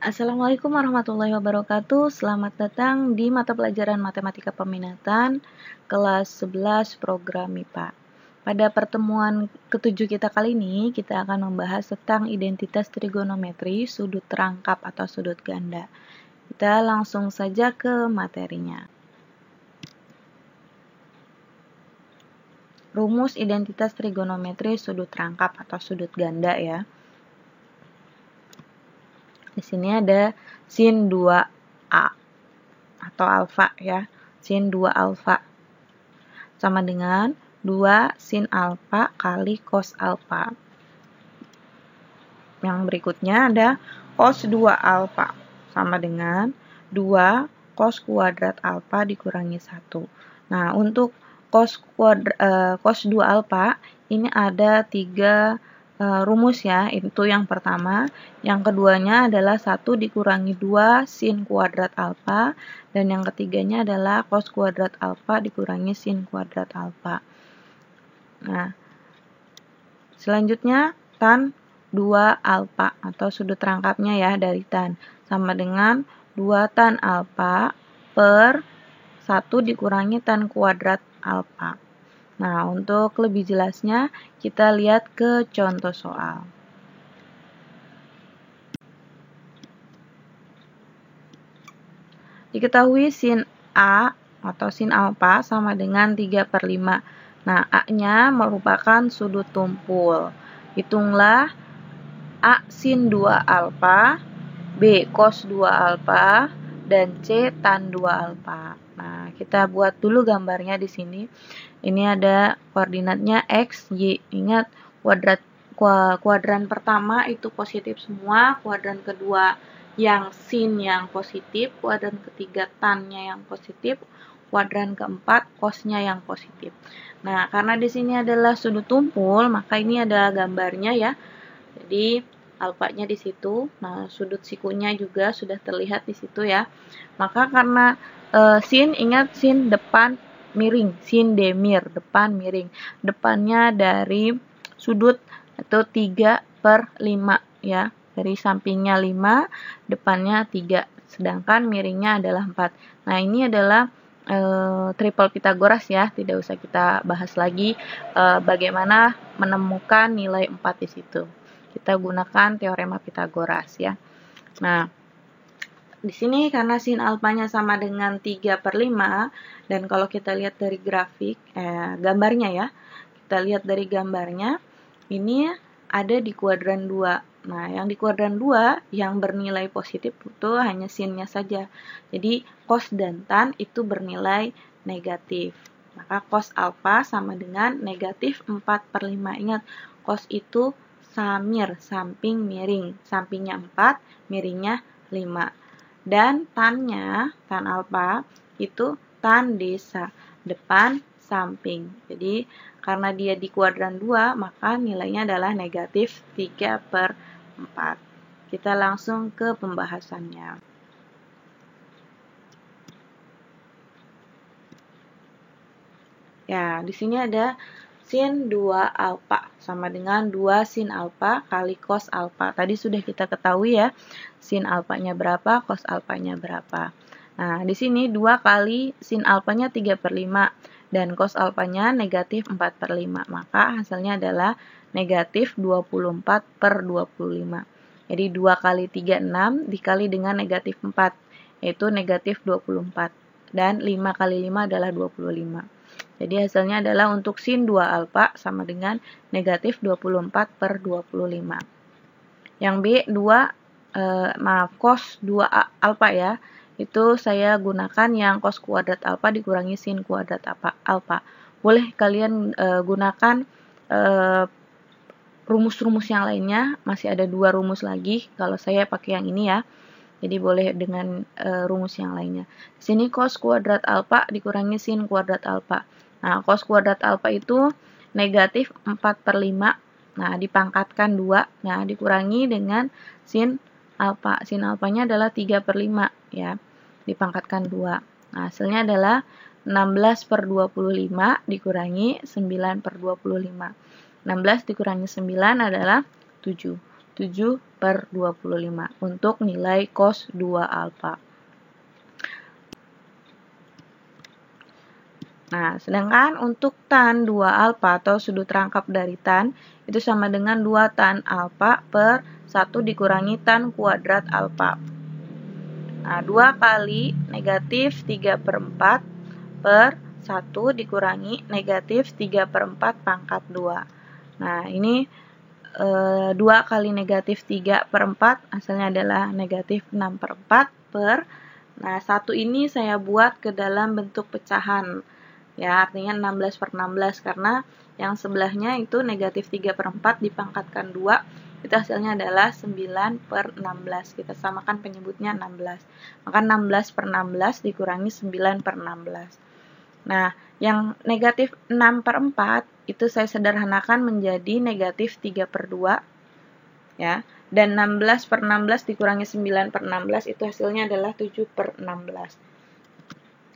Assalamualaikum warahmatullahi wabarakatuh. Selamat datang di mata pelajaran Matematika Peminatan kelas 11 program MIPA. Pada pertemuan ketujuh kita kali ini, kita akan membahas tentang identitas trigonometri, sudut terangkap atau sudut ganda. Kita langsung saja ke materinya. Rumus identitas trigonometri sudut terangkap atau sudut ganda ya. Di sini ada sin 2A atau alfa ya. Sin 2 alfa sama dengan 2 sin alfa kali cos alfa. Yang berikutnya ada cos 2 alfa sama dengan 2 cos kuadrat alfa dikurangi 1. Nah, untuk cos 2 alfa ini ada 3 rumus ya, itu yang pertama. Yang keduanya adalah 1 dikurangi 2 sin kuadrat alfa, dan yang ketiganya adalah cos kuadrat alfa dikurangi sin kuadrat alfa. Nah, selanjutnya tan 2 alfa atau sudut terangkapnya ya dari tan sama dengan 2 tan alfa per 1 dikurangi tan kuadrat alfa. Nah, untuk lebih jelasnya, kita lihat ke contoh soal. Diketahui sin A atau sin alfa sama dengan 3/5. Nah, A-nya merupakan sudut tumpul. Hitunglah A sin 2 alfa, B cos 2 alfa, dan C tan 2 alfa. Nah, kita buat dulu gambarnya di sini. Ini ada koordinatnya X, Y. Ingat, kuadran pertama itu positif semua, kuadran kedua yang sin yang positif, kuadran ketiga tan-nya yang positif, kuadran keempat cos-nya yang positif. Nah, karena di sini adalah sudut tumpul, maka ini ada gambarnya ya. Jadi, alfanya di situ. Nah, sudut sikunya juga sudah terlihat di situ ya. Maka karena sin, ingat sin depan miring, sin demir, depan miring. Depannya dari sudut atau 3/5 ya. Dari sampingnya 5, depannya 3. Sedangkan miringnya adalah 4. Nah, ini adalah triple Pitagoras ya. Tidak usah kita bahas lagi bagaimana menemukan nilai 4 di situ. Kita gunakan teorema Pitagoras ya. Nah, di sini karena sin alfanya sama dengan 3/5, dan kalau kita lihat dari grafik, gambarnya ya, kita lihat dari gambarnya, ini ada di kuadran 2. Nah, yang di kuadran 2 yang bernilai positif itu hanya sinnya saja. Jadi, cos dan tan itu bernilai negatif. Maka cos alfa sama dengan negatif 4/5. Ingat, cos itu samir, samping miring. Sampingnya 4, miringnya 5. Dan tan-nya, tan alfa, itu tan desa, depan samping. Jadi, karena dia di kuadran 2, maka nilainya adalah negatif 3/4. Kita langsung ke pembahasannya. Ya, di sini ada sin 2 alfa sama dengan 2 sin alfa kali cos alfa. Tadi sudah kita ketahui ya, sin alfanya berapa, cos alfanya berapa. Nah, di sini 2 kali sin alfanya 3/5 dan cos alfanya negatif 4/5. Maka hasilnya adalah negatif 24/25. Jadi 2 kali 3, 6, dikali dengan negatif 4, yaitu negatif 24. Dan 5 kali 5 adalah 25. Jadi hasilnya adalah untuk sin 2 alfa sama dengan negatif 24/25. Yang B, cos 2 alfa ya. Itu saya gunakan yang cos kuadrat alfa dikurangi sin kuadrat alfa. Boleh kalian gunakan rumus-rumus yang lainnya. Masih ada 2 rumus lagi. Kalau saya pakai yang ini ya. Jadi boleh dengan rumus yang lainnya. Di sini cos kuadrat alfa dikurangi sin kuadrat alfa. Nah, cos kuadrat alfa itu negatif 4/5. Nah, dipangkatkan 2. Nah, dikurangi dengan sin alfa. Sin alfanya adalah 3/5 ya. Dipangkatkan 2. Nah, hasilnya adalah 16/25 dikurangi 9/25. 16 dikurangi 9 adalah 7. 7/25 untuk nilai cos 2 alfa. Nah, sedangkan untuk tan 2 alfa atau sudut rangkap dari tan itu sama dengan 2 tan alfa per 1 dikurangi tan kuadrat alfa. Nah, 2 kali negatif 3/4 per 1 dikurangi negatif 3/4 pangkat 2. Nah, ini 2 kali negatif 3/4 hasilnya adalah negatif 6/4 per, nah 1 ini saya buat ke dalam bentuk pecahan, ya artinya 16/16 karena yang sebelahnya itu negatif 3/4 dipangkatkan 2, itu hasilnya adalah 9/16, kita samakan penyebutnya 16, maka 16/16 dikurangi 9/16. Nah, yang negatif 6/4 itu saya sederhanakan menjadi negatif 3/2, ya. Dan 16/16 dikurangi 9/16 itu hasilnya adalah 7/16.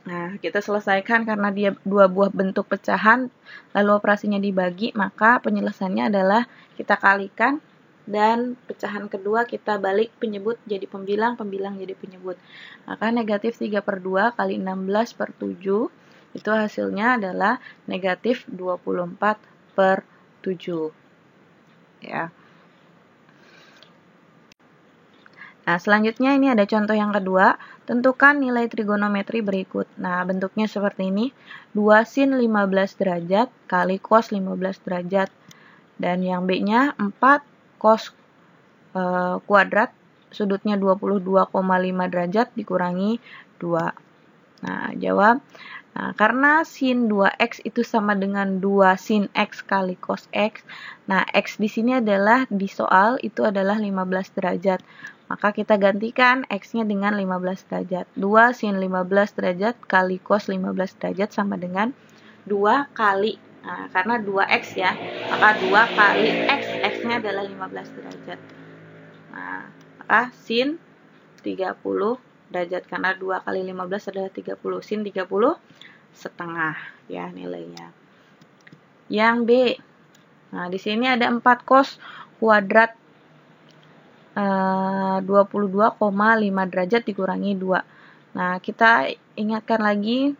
Nah, kita selesaikan karena dia dua buah bentuk pecahan, lalu operasinya dibagi, maka penyelesaiannya adalah kita kalikan, dan pecahan kedua kita balik penyebut jadi pembilang, pembilang jadi penyebut. Maka negatif 3/2 kali 16/7, itu hasilnya adalah negatif 24/7. Ya. Nah, selanjutnya ini ada contoh yang kedua. Tentukan nilai trigonometri berikut. Nah, bentuknya seperti ini. 2 sin 15 derajat kali cos 15 derajat. Dan yang B-nya 4 cos kuadrat, sudutnya 22,5 derajat dikurangi 2. Nah, jawab. Nah, karena sin 2x itu sama dengan 2 sin x kali cos x. Nah, x di sini adalah di soal itu adalah 15 derajat. Maka kita gantikan x-nya dengan 15 derajat. 2 sin 15 derajat kali cos 15 derajat sama dengan 2 kali. Nah, karena 2x ya, maka 2 kali x. X-nya adalah 15 derajat. Nah, maka sin 30 derajat karena 2 kali 15 adalah 30, sin 30 setengah ya nilainya. Yang B. Nah, di sini ada 4 cos kuadrat 22,5 derajat dikurangi 2. Nah, kita ingatkan lagi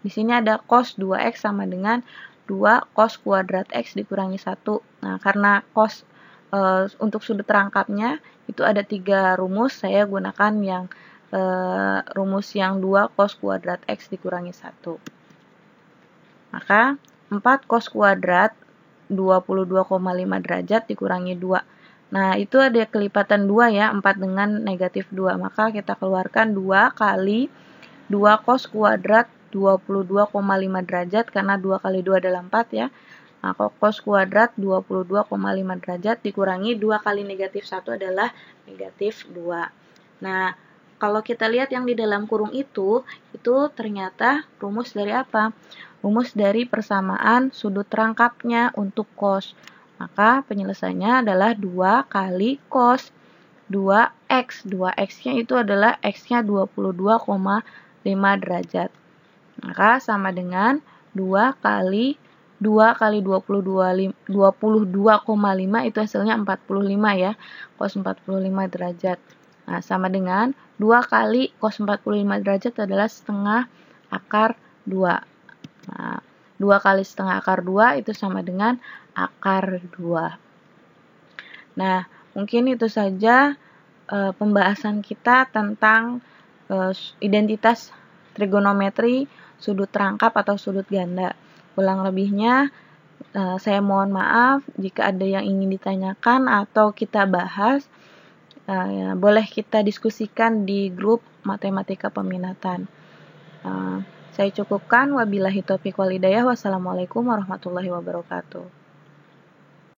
di sini ada cos 2x sama dengan 2 cos kuadrat x dikurangi 1. Nah, karena cos untuk sudut rangkapnya itu ada 3 rumus, saya gunakan yang rumus yang 2 cos kuadrat x dikurangi 1. Maka 4 cos kuadrat 22,5 derajat dikurangi 2. Nah, itu ada kelipatan 2 ya, 4 dengan negatif 2. Maka kita keluarkan 2 kali 2 cos kuadrat 22,5 derajat, karena 2 kali 2 adalah 4 ya. Nah, cos kuadrat 22,5 derajat dikurangi 2 kali negatif 1 adalah negatif 2. Nah, kalau kita lihat yang di dalam kurung itu ternyata rumus dari apa? Rumus dari persamaan sudut rangkapnya untuk cos. Maka penyelesaiannya adalah 2 kali cos 2x. 2x-nya itu adalah x-nya 22,5 derajat. Maka sama dengan 2 kali 22,5 itu hasilnya 45 ya. Cos 45 derajat. Nah, sama dengan 2 kali cos 45 derajat adalah setengah akar 2. Nah, 2 kali setengah akar 2 itu sama dengan akar 2. Nah, mungkin itu saja pembahasan kita tentang identitas trigonometri sudut rangkap atau sudut ganda. Kurang lebihnya saya mohon maaf jika ada yang ingin ditanyakan atau kita bahas. Boleh kita diskusikan di grup matematika peminatan. Saya cukupkan. Wabillahi taufiq wal hidayah. Wassalamualaikum warahmatullahi wabarakatuh.